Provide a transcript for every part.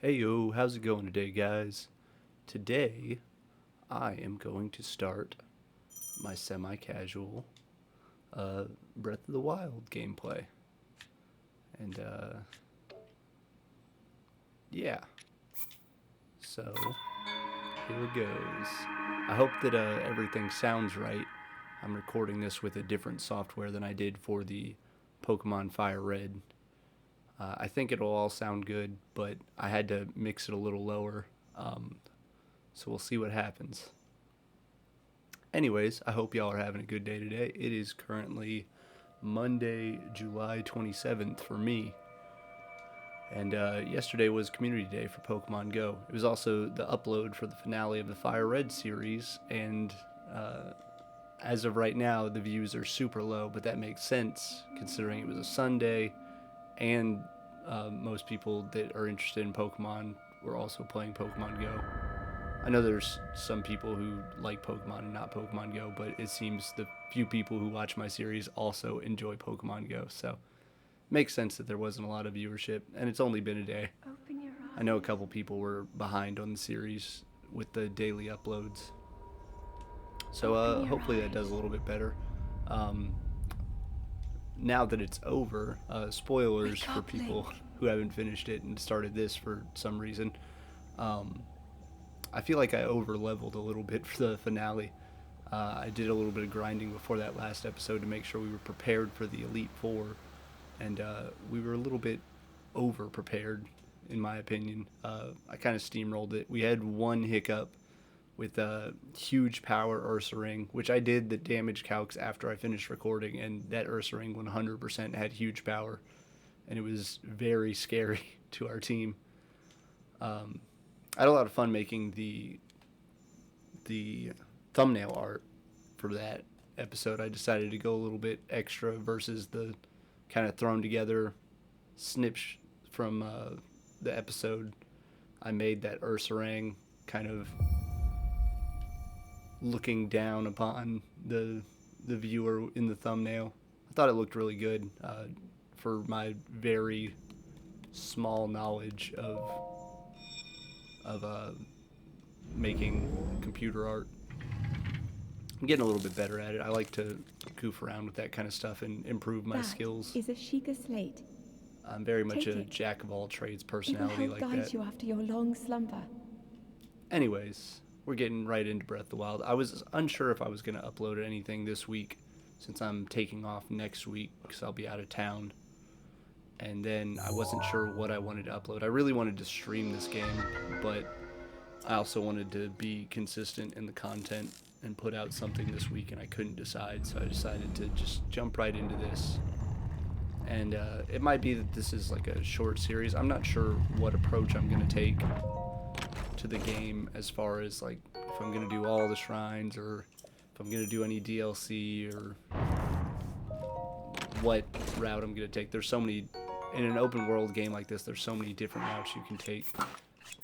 Hey yo, how's it going today, guys? Today, I am going to start my semi casual Breath of the Wild gameplay. And, yeah, so here it goes. I hope that everything sounds right. I'm recording this with a different software than I did for the Pokemon Fire Red. I think it'll all sound good, but I had to mix it a little lower. Um, so we'll see what happens. Anyways, I hope y'all are having a good day today. It is currently Monday, July 27th for me. And yesterday was Community Day for Pokemon Go. It was also the upload for the finale of the Fire Red series. And as of right now, the views are super low, but that makes sense considering it was a Sunday and most people that are interested in Pokemon were also playing Pokemon Go. I know there's some people who like Pokemon and not Pokemon Go, but it seems the few people who watch my series also enjoy Pokemon Go. So it makes sense that there wasn't a lot of viewership, and it's only been a day. Open your eyes. I know a couple people were behind on the series with the daily uploads. So hopefully that does a little bit better. Um, now that it's over, spoilers for people who haven't finished it and started this for some reason. I feel like I over leveled a little bit for the finale. I did a little bit of grinding before that last episode to make sure we were prepared for the Elite Four, and we were a little bit over prepared, in my opinion. I kind of steamrolled it. We had one hiccup with a huge power Ursaring, which I did the damage calcs after I finished recording, and that Ursaring 100% had huge power, and it was very scary to our team. I had a lot of fun making the thumbnail art for that episode. I decided to go a little bit extra versus the kind of thrown together snips from the episode. I made that Ursaring kind of looking down upon the viewer in the thumbnail. I thought it looked really good for my very small knowledge of making computer art. I'm getting a little bit better at it. I like to goof around with that kind of stuff and improve my skills. Is a Sheikah slate. I'm very much Take a it. jack of all trades It will personality help like guide that. you after your long slumber. Anyways, we're getting right into Breath of the Wild. I was unsure if I was going to upload anything this week since I'm taking off next week because I'll be out of town. And then I wasn't sure what I wanted to upload. I really wanted to stream this game, but I also wanted to be consistent in the content and put out something this week, and I couldn't decide, so I decided to just jump right into this. And it might be that this is like a short series. I'm not sure what approach I'm going to take to the game as far as like if I'm going to do all the shrines or if I'm going to do any DLC or what route I'm going to take. There's so many, in an open world game like this, there's so many different routes you can take,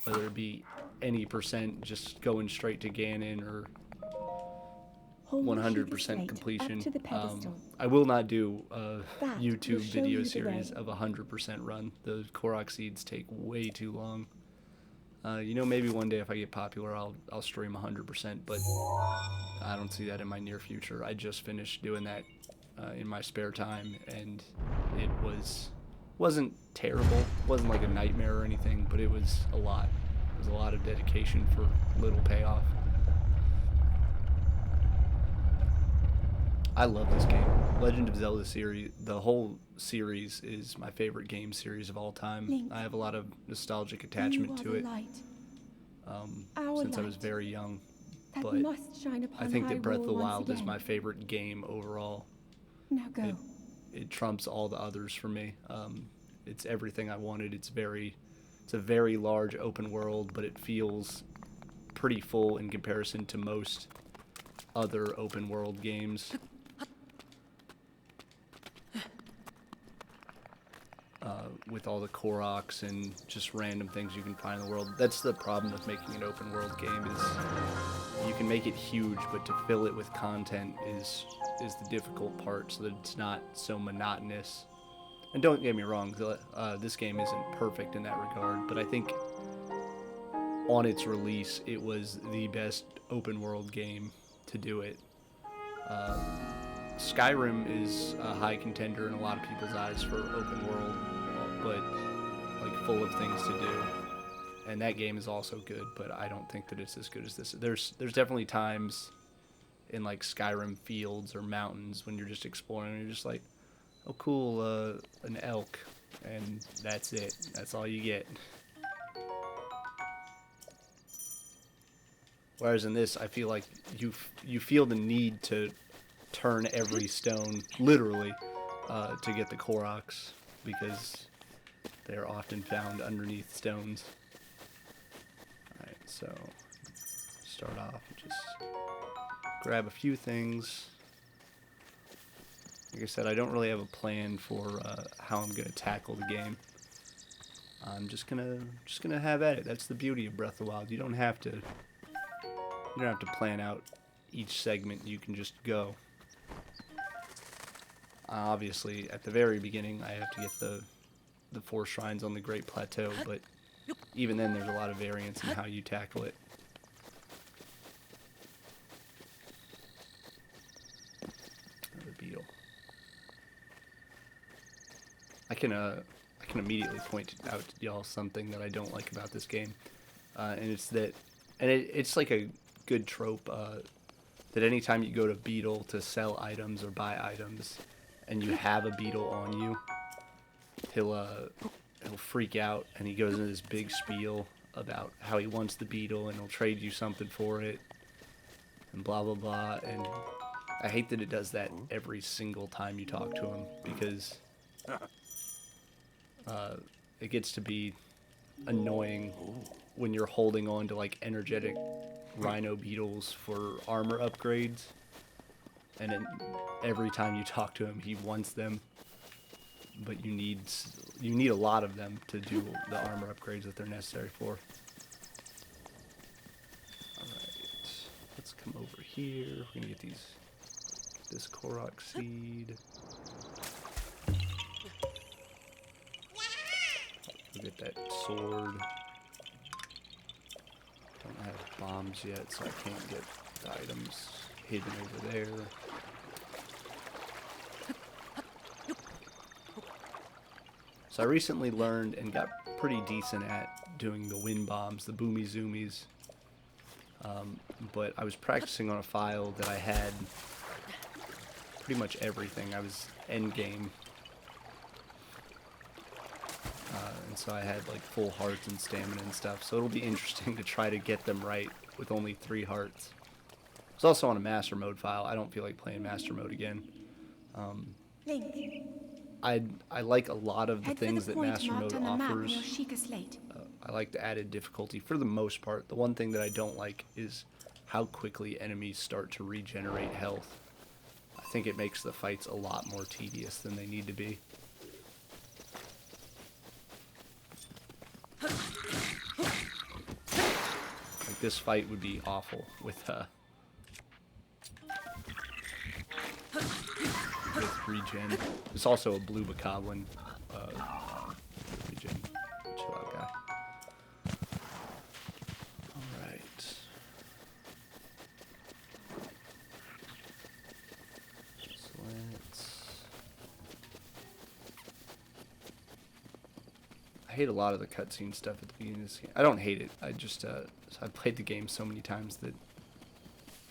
whether it be any percent just going straight to Ganon or Hold the Sheikah 100% slate completion. up to the pedestal. I will not do a That YouTube will show video you the series way. of 100% run. The Korok seeds take way too long. Maybe one day if I get popular, I'll stream 100%, but I don't see that in my near future. I just finished doing that in my spare time, and it wasn't terrible. Wasn't like a nightmare or anything, but it was a lot. It was a lot of dedication for little payoff. I love this game. Legend of Zelda series, the whole series is my favorite game series of all time. Link, I have a lot of nostalgic you attachment are to the it light. Our since I was light very young. that But must shine upon I think that Breath of the Hyrule once Wild is again. my favorite game overall. Now go. It trumps all the others for me. It's everything I wanted. It's a very large open world, but it feels pretty full in comparison to most other open world games. With all the Koroks and just random things you can find in the world. That's the problem with making an open world game is you can make it huge, but to fill it with content is the difficult part so that it's not so monotonous. And don't get me wrong, this game isn't perfect in that regard, but I think on its release, it was the best open world game to do it. Uh, Skyrim is a high contender in a lot of people's eyes for open world, but like full of things to do. And that game is also good, but I don't think that it's as good as this. There's definitely times in like Skyrim fields or mountains when you're just exploring and you're just like, oh cool, an elk, and that's it. That's all you get. Whereas in this, I feel like you feel the need to turn every stone, literally, to get the Koroks, because they're often found underneath stones. Alright, so start off and just grab a few things. Like I said, I don't really have a plan for how I'm gonna tackle the game. I'm just gonna have at it. That's the beauty of Breath of the Wild. You don't have to plan out each segment. You can just go. Obviously, at the very beginning, I have to get the 4 shrines on the Great Plateau, but even then, there's a lot of variance in how you tackle it. Another beetle. I can immediately point out to y'all something that I don't like about this game, and it's that, and it's like a good trope that anytime you go to Beetle to sell items or buy items, and you have a beetle on you, he'll freak out and he goes into this big spiel about how he wants the beetle and he'll trade you something for it and blah blah blah. And I hate that it does that every single time you talk to him, because it gets to be annoying when you're holding on to like energetic rhino beetles for armor upgrades, and then every time you talk to him he wants them, but you need a lot of them to do the armor upgrades that they're necessary for. Alright, let's come over here. We're gonna get this Korok seed. We'll get that sword. Don't have bombs yet, so I can't get the items hidden over there. So I recently learned and got pretty decent at doing the wind bombs, the boomy zoomies. But I was practicing on a file that I had pretty much everything. I was endgame. And so I had like full hearts and stamina and stuff. So it'll be interesting to try to get them right with only 3 hearts. I was also on a master mode file. I don't feel like playing master mode again. Link. I like a lot of the Head things for the that point master marked mode on the map on offers. your Sheikah slate. I like the added difficulty for the most part. The one thing that I don't like is how quickly enemies start to regenerate health. I think it makes the fights a lot more tedious than they need to be. Like this fight would be awful with regen. It's also a blue bokoblin regen. Chill out, guy. Alright. So I hate a lot of the cutscene stuff at the beginning of this game. I don't hate it. I just I've played the game so many times that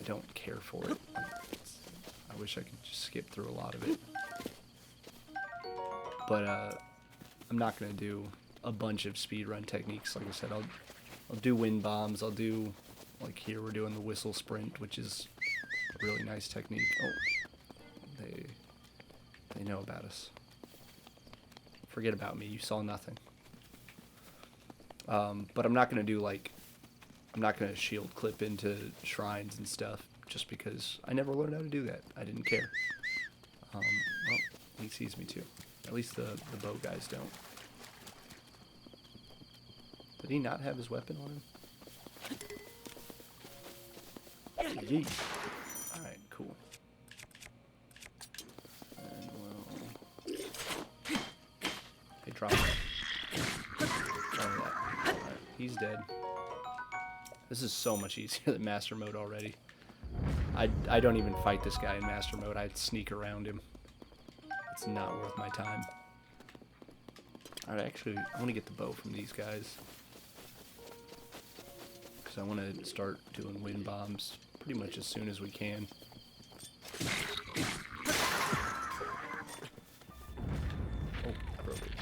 I don't care for it. I wish I could just skip through a lot of it. But I'm not gonna do a bunch of speedrun techniques. Like I said, I'll do wind bombs. I'll do, like here we're doing the whistle sprint, which is a really nice technique. Oh, they know about us. Forget about me. You saw nothing. But I'm not gonna do I'm not gonna shield clip into shrines and stuff, just because I never learned how to do that. I didn't care. Well, he sees me too. At least the bow guys don't. Did he not have his weapon on him? Yeet. Alright, cool. And we'll... Hey, drop that. Oh, yeah. Alright, he's dead. This is so much easier than Master Mode already. I don't even fight this guy in Master Mode. I sneak around him. It's not worth my time. Alright, actually, I want to get the bow from these guys. Because I want to start doing wind bombs pretty much as soon as we can. Oh, I broke it.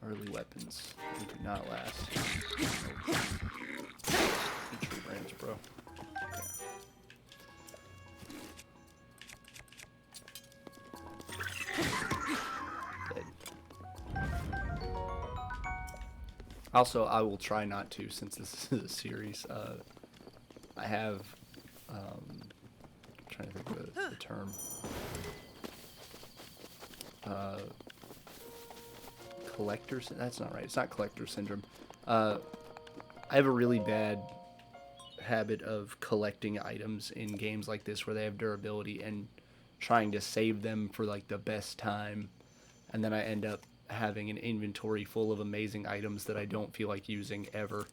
Early weapons. They do not last. Good tree branch, bro. Okay. Also, I will try not to, since this is a series. I have, I'm trying to think of the term. That's not right. It's not collector syndrome. I have a really bad habit of collecting items in games like this where they have durability and trying to save them for like the best time, and then I end up having an inventory full of amazing items that I don't feel like using ever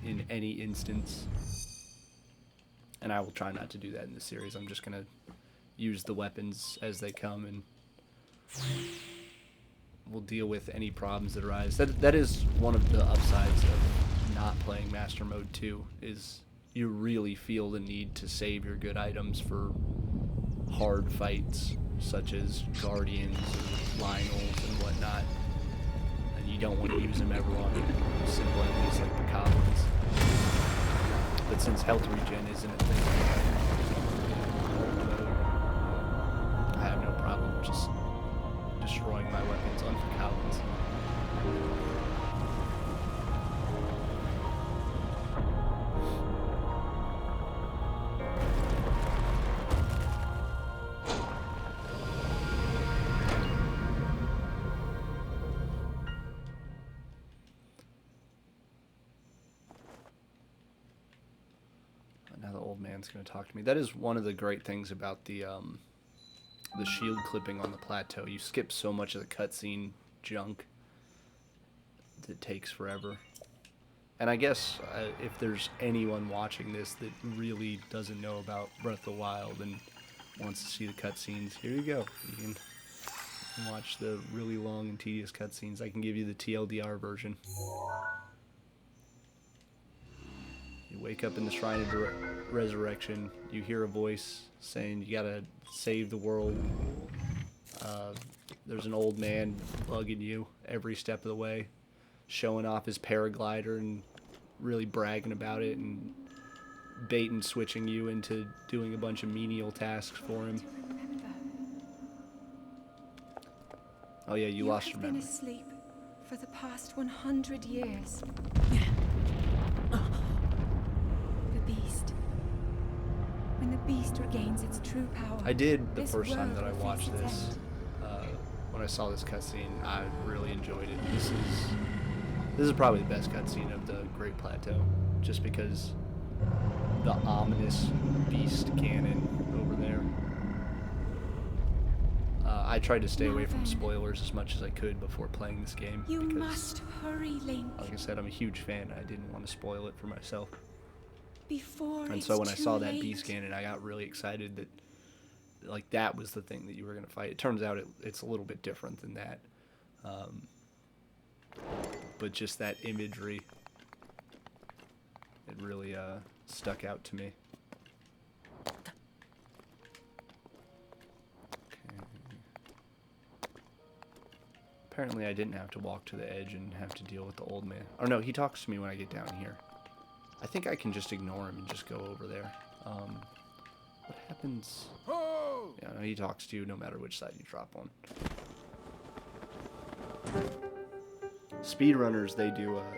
in any instance. And I will try not to do that in this series. I'm just gonna use the weapons as they come, and we'll deal with any problems that arise. That is one of the upsides of not playing Master Mode 2, is you really feel the need to save your good items for hard fights, such as Guardians, and Lionels, and whatnot. And you don't want to use them ever on simple enemies like the Goblins. But since health regen isn't a thing in hard mode, I have no problem just destroying my weapons on Goblins. Now the old man's going to talk to me. That is one of the great things about the shield clipping on the plateau. You skip so much of the cutscene junk that takes forever. And I guess if there's anyone watching this that really doesn't know about Breath of the Wild and wants to see the cutscenes, here you go. You can watch the really long and tedious cutscenes. I can give you the TLDR version. You wake up in the Shrine of Resurrection. You hear a voice saying you gotta save the world. There's an old man bugging you every step of the way, showing off his paraglider and really bragging about it, and bait and switching you into doing a bunch of menial tasks for him. Oh yeah, you lost your memory. You've been asleep for the past 100 years. The beast. When the beast regains its true power. I did the this first time that I world will watched face its this. end. When I saw this cutscene, I really enjoyed it. This is probably the best cutscene of the Great Plateau, just because the ominous beast cannon over there. I tried to stay away from spoilers as much as I could before playing this game. You because, must hurry, Link. like I said, I'm a huge fan. I didn't want to spoil it for myself. Before And it's so when I too saw that late. beast cannon, I got really excited that, like, that was the thing that you were going to fight. It turns out it's a little bit different than that. But just that imagery, it really stuck out to me. Okay. Apparently I didn't have to walk to the edge and have to deal with the old man. Or no, he talks to me when I get down here. I think I can just ignore him and just go over there. What happens? Yeah, no, he talks to you no matter which side you drop on. Speedrunners,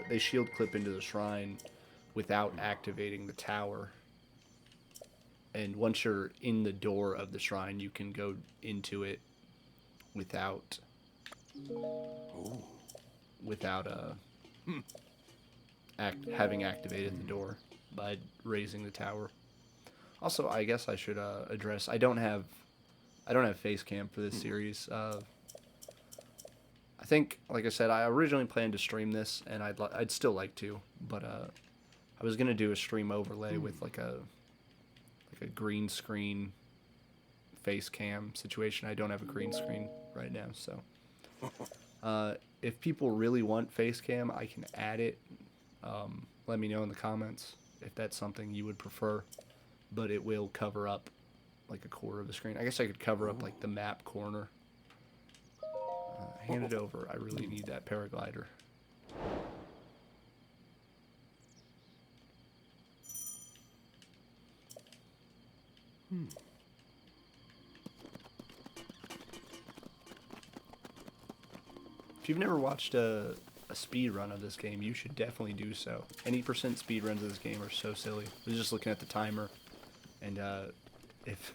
they shield clip into the shrine without activating the tower. And once you're in the door of the shrine, you can go into it without having activated the door by raising the tower. Also, I guess I should address, I don't have face cam for this series. think, like I said, I originally planned to stream this, and I'd still like to, but I was gonna do a stream overlay with like a green screen face cam situation. I don't have a green screen right now, so if people really want face cam, I can add it. Let me know in the comments if that's something you would prefer, but it will cover up like a quarter of the screen. I guess I could cover up like the map corner. Hand it over. I really need that paraglider. If you've never watched a speed run of this game, you should definitely do so. Any percent speed runs of this game are so silly. I was just looking at the timer, and if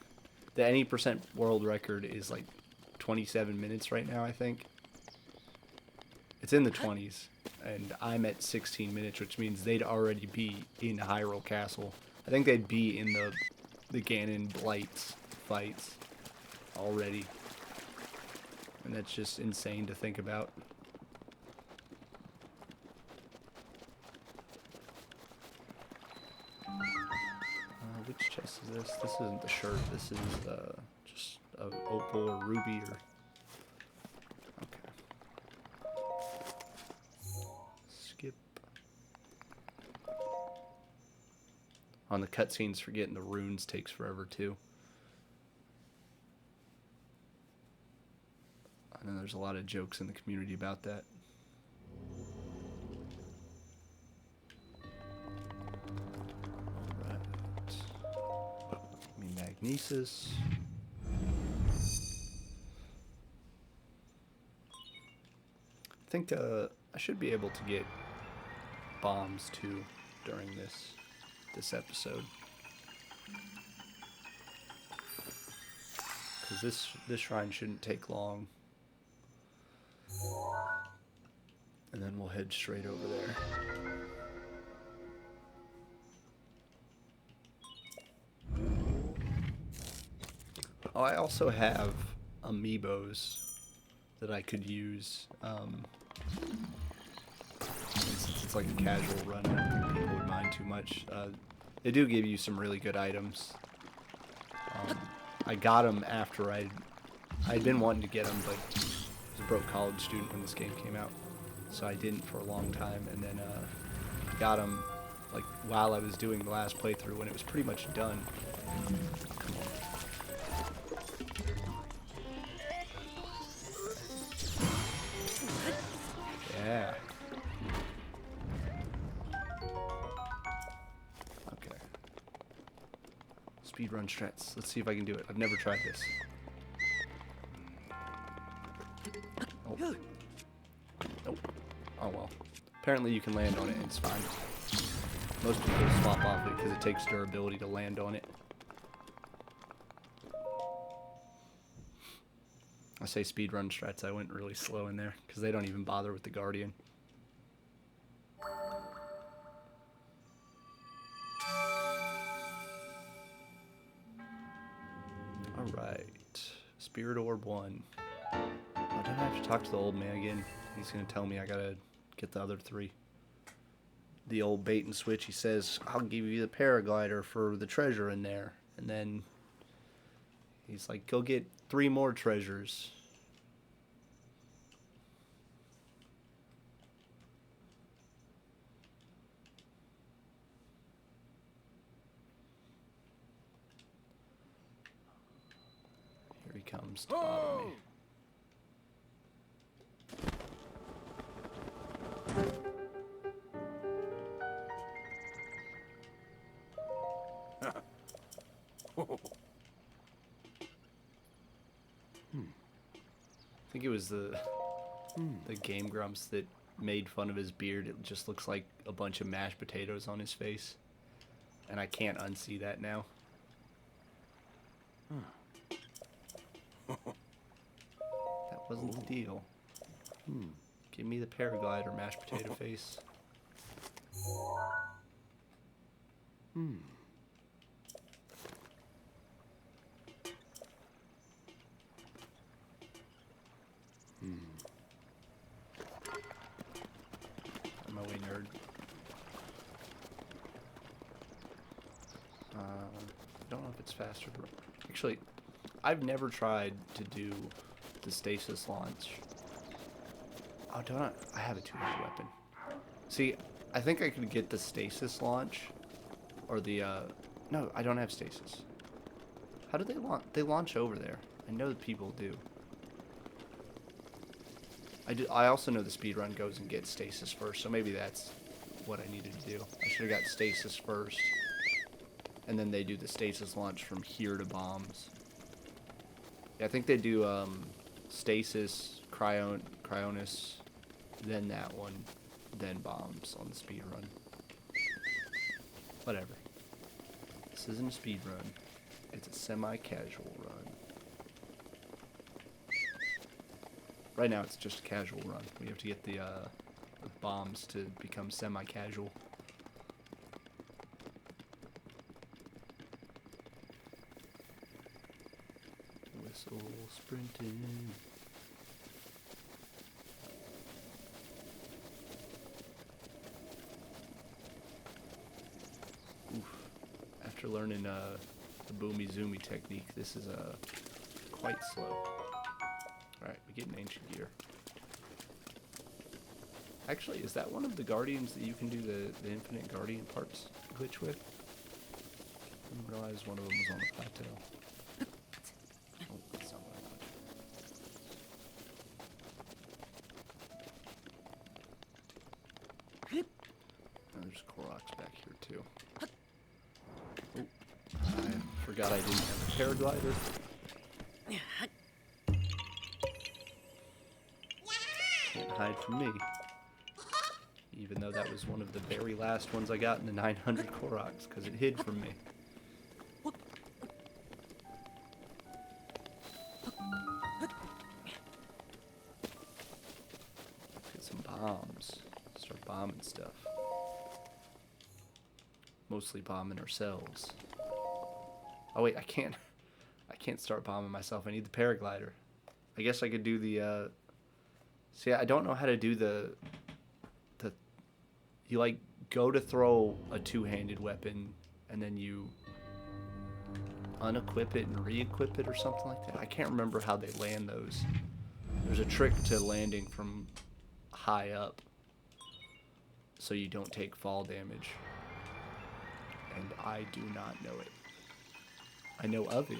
the any percent world record is like 27 minutes right now, I think. It's in the 20s, and I'm at 16 minutes, which means they'd already be in Hyrule Castle. I think they'd be in the Ganon Blights fights already. And that's just insane to think about. Which chest is this? This isn't the shirt. This is just an opal or ruby or... Okay. Skip. On the cutscenes for getting the runes takes forever too. I know there's a lot of jokes in the community about that. Alright. Give me magnesis. I think I should be able to get bombs too during this episode. Because this shrine shouldn't take long. And then we'll head straight over there. Oh, I also have amiibos that I could use. Since it's like a casual run, I don't think people would mind too much. They do give you some really good items. I got them after I'd been wanting to get them, but I was a broke college student when this game came out, so I didn't for a long time, and then got them like while I was doing the last playthrough when it was pretty much done. Come on. Yeah. Okay. Speedrun strats. Let's see if I can do it. I've never tried this. Oh. Nope. Oh well. Apparently you can land on it and it's fine. Most people swap off it because it takes durability to land on it. I say speedrun strats, I went really slow in there because they don't even bother with the Guardian. Alright. Spirit Orb 1. I don't have to talk to the old man again. He's going to tell me I gotta get the other 3. The old bait and switch, he says, I'll give you the paraglider for the treasure in there. And then he's like, go get 3 more treasures. Here he comes to bother me. I think it was the Game Grumps that made fun of his beard. It just looks like a bunch of mashed potatoes on his face. And I can't unsee that now. That wasn't the deal. Give me the paraglider, mashed potato face. it's faster to run. Actually, I've never tried to do the stasis launch. Oh, don't I have a two-handed weapon. See, I think I could get the stasis launch, or the, no, I don't have stasis. How do they launch? They launch over there. I know that people do. I also know the speedrun goes and gets stasis first, so maybe that's what I needed to do. I should have got stasis first, and then they do the stasis launch from here to bombs. Yeah, I think they do stasis, cryonis, then that one, then bombs on the speedrun. Whatever. This isn't a speedrun. It's a semi-casual run. Right now, it's just a casual run. We have to get the bombs to become semi-casual. Whistle sprinting. Oof. After learning the boomy zoomy technique, this is quite slow. Alright, we get an ancient gear. Actually, is that one of the guardians that you can do the infinite guardian parts glitch with? I didn't realize one of them was on the plateau. Oh, that's not what I wanted. Oh, there's Koroks back here too. Oh, I forgot I didn't have a paraglider. Can't hide from me. Even though that was one of the very last ones I got in the 900 Koroks, because it hid from me. Get some bombs. Start bombing stuff. Mostly bombing ourselves. Oh wait, I can't start bombing myself. I need the paraglider. I guess I could do the see, I don't know how to do the you like go to throw a two-handed weapon and then you unequip it and re-equip it or something like that. I can't remember how they land those. There's a trick to landing from high up so you don't take fall damage. And I do not know it. I know of it.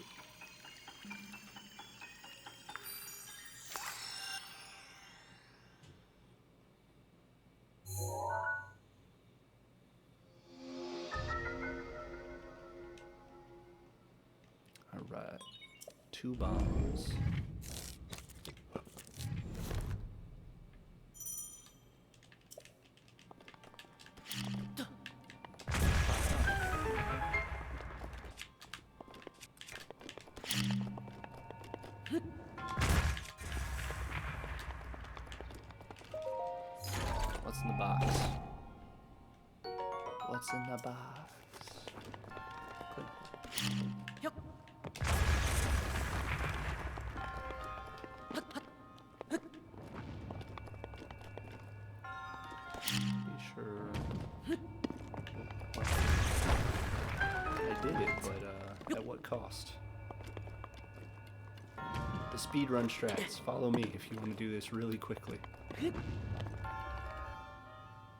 Alright. 2 bombs. What's in the box? What's in the box? Be sure. I did it, but at what cost? The speedrun strats. Follow me if you want to do this really quickly. I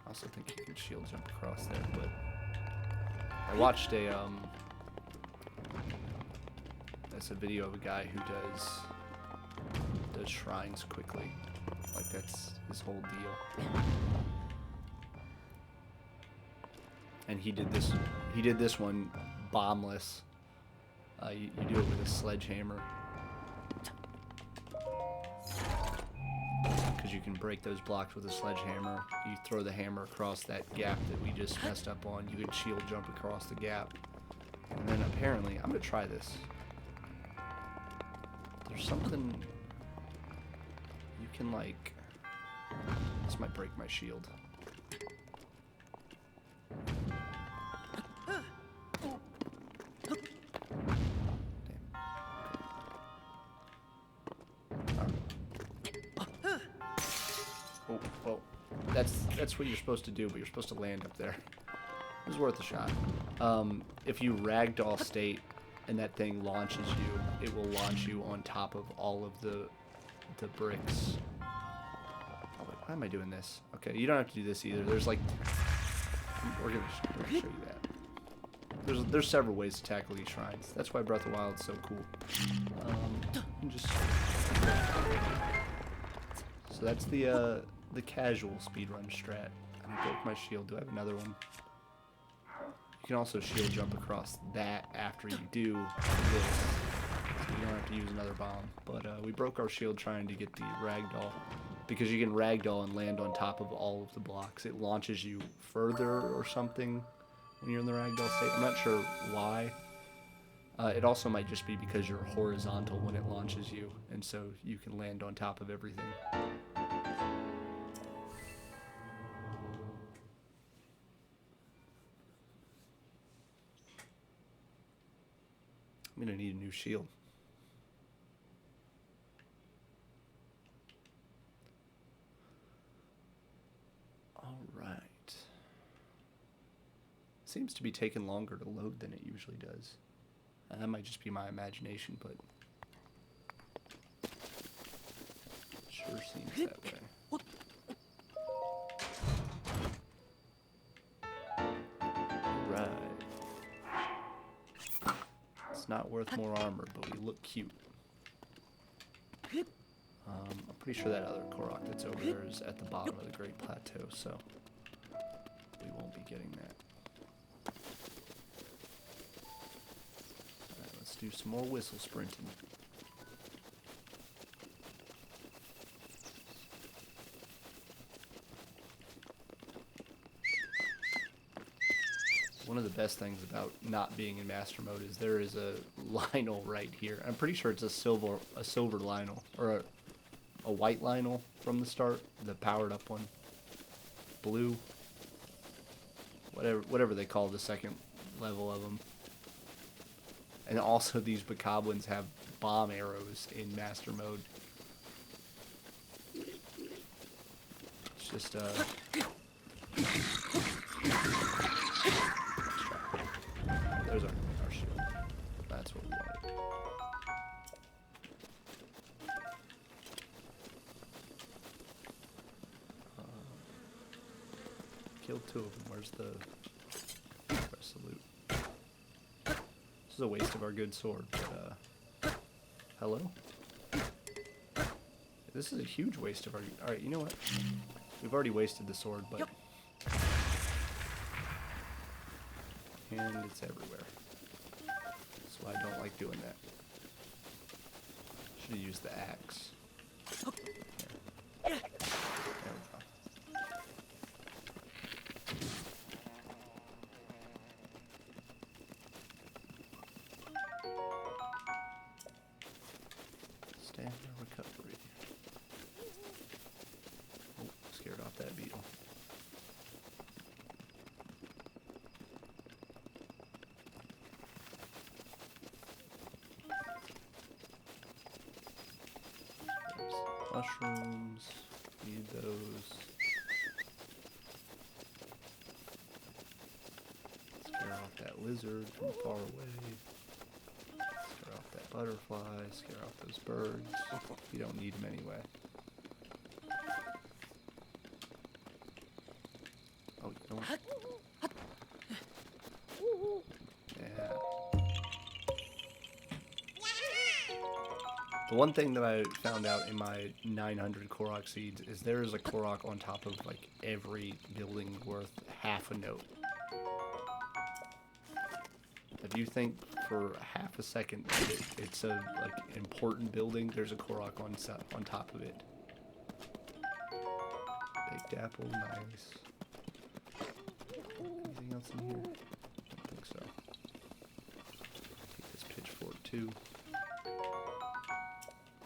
also think you can shield jump across there, but I watched that's a video of a guy who does shrines quickly. Like that's his whole deal. And he did this one bombless. You do it with a sledgehammer. Because you can break those blocks with a sledgehammer. You throw the hammer across that gap that we just messed up on. You can shield jump across the gap. And then apparently, I'm going to try this. There's something you can like... This might break my shield. Oh, well, that's what you're supposed to do, but you're supposed to land up there. It was worth a shot. If you ragdoll state and that thing launches you, it will launch you on top of all of the bricks. Oh, wait, why am I doing this? Okay, you don't have to do this either. There's like, we're gonna show you that. There's several ways to tackle these shrines. That's why Breath of the Wild is so cool. Just so that's the casual speedrun strat. And I broke my shield. Do I have another one? You can also shield jump across that after you do this, so you don't have to use another bomb. But we broke our shield trying to get the ragdoll, because you can ragdoll and land on top of all of the blocks. It launches you further or something when you're in the ragdoll state. I'm not sure why. It also might just be because you're horizontal when it launches you, and so you can land on top of everything. I'm gonna need a new shield. All right. Seems to be taking longer to load than it usually does. That might just be my imagination, but sure seems that way. Right. It's not worth more armor, but we look cute. I'm pretty sure that other Korok that's over there is at the bottom of the Great Plateau, so we won't be getting that. Alright, let's do some more whistle sprinting. One of the best things about not being in master mode is there is a Lionel right here. I'm pretty sure it's a silver Lionel, or a white Lionel from the start, the powered up one. Blue. Whatever they call the second level of them. And also these Bokoblins have bomb arrows in master mode. It's just there's our shield. That's what we wanted. Killed two of them. Where's the loot? This is a waste of our good sword, but hello? This is a huge waste of our... Alright, you know what? We've already wasted the sword, but... And it's everywhere. That's why I don't like doing that. Should have used the axe. There we go. Stamina recovery. Oh, scared off that beetle. Mushrooms, need those. Scare off that lizard from far away. Scare off that butterfly, scare off those birds. You don't need them anyway. Oh, you know what? Yeah. The one thing that I found out in my 900 Korok seeds is there is a Korok on top of like every building worth half a note. If you think for half a second that it's a like important building, there's a Korok on top of it. Baked apple, nice. Anything else in here? I don't think so. Take this pitchfork too.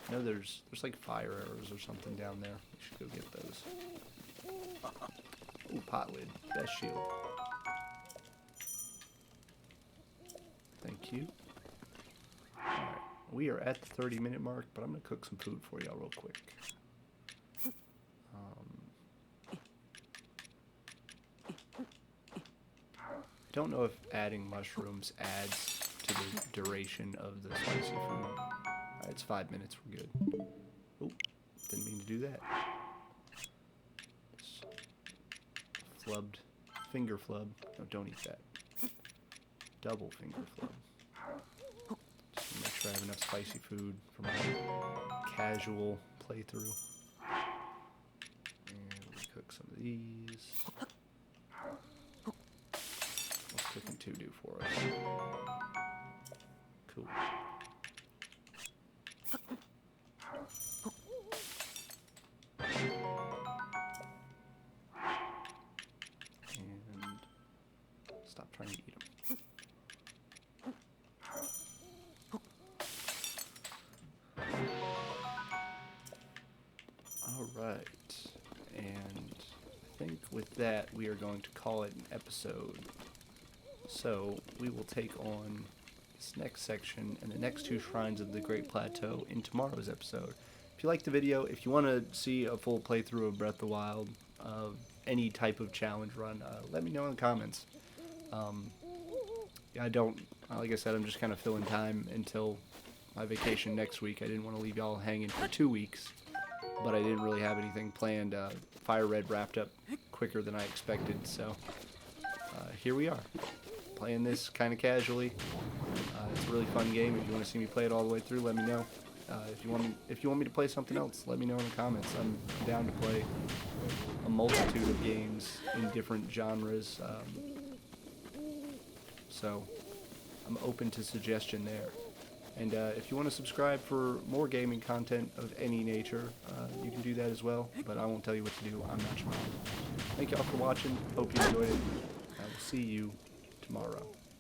I know there's like fire arrows or something down there. We should go get those. Ooh, pot lid. Best shield. Thank you. Alright, we are at the 30-minute mark, but I'm going to cook some food for y'all real quick. I don't know if adding mushrooms adds to to the duration of the spicy food. Alright, it's 5 minutes, we're good. Oh, didn't mean to do that. Just flubbed, finger flub. No, don't eat that. Double finger flub. Just to make sure I have enough spicy food for my casual playthrough. And we'll cook some of these. What's cooking 2 do for us? Cool. And stop trying to eat them. Alright, and I think with that we are going to call it an episode. So we will take on this next section and the next 2 shrines of the Great Plateau in tomorrow's episode. If you liked the video, if you want to see a full playthrough of Breath of the Wild, any type of challenge run, let me know in the comments. I don't, like I said, I'm just kind of filling time until my vacation next week. I didn't want to leave y'all hanging for 2 weeks, but I didn't really have anything planned. Fire Red wrapped up quicker than I expected, so here we are, playing this kind of casually. It's a really fun game. If you want to see me play it all the way through, let me know. If you want me to play something else, let me know in the comments. I'm down to play a multitude of games in different genres. So I'm open to suggestion there. And if you want to subscribe for more gaming content of any nature, you can do that as well. But I won't tell you what to do. I'm not your mom. Thank y'all for watching. Hope you enjoyed it. I will see you tomorrow.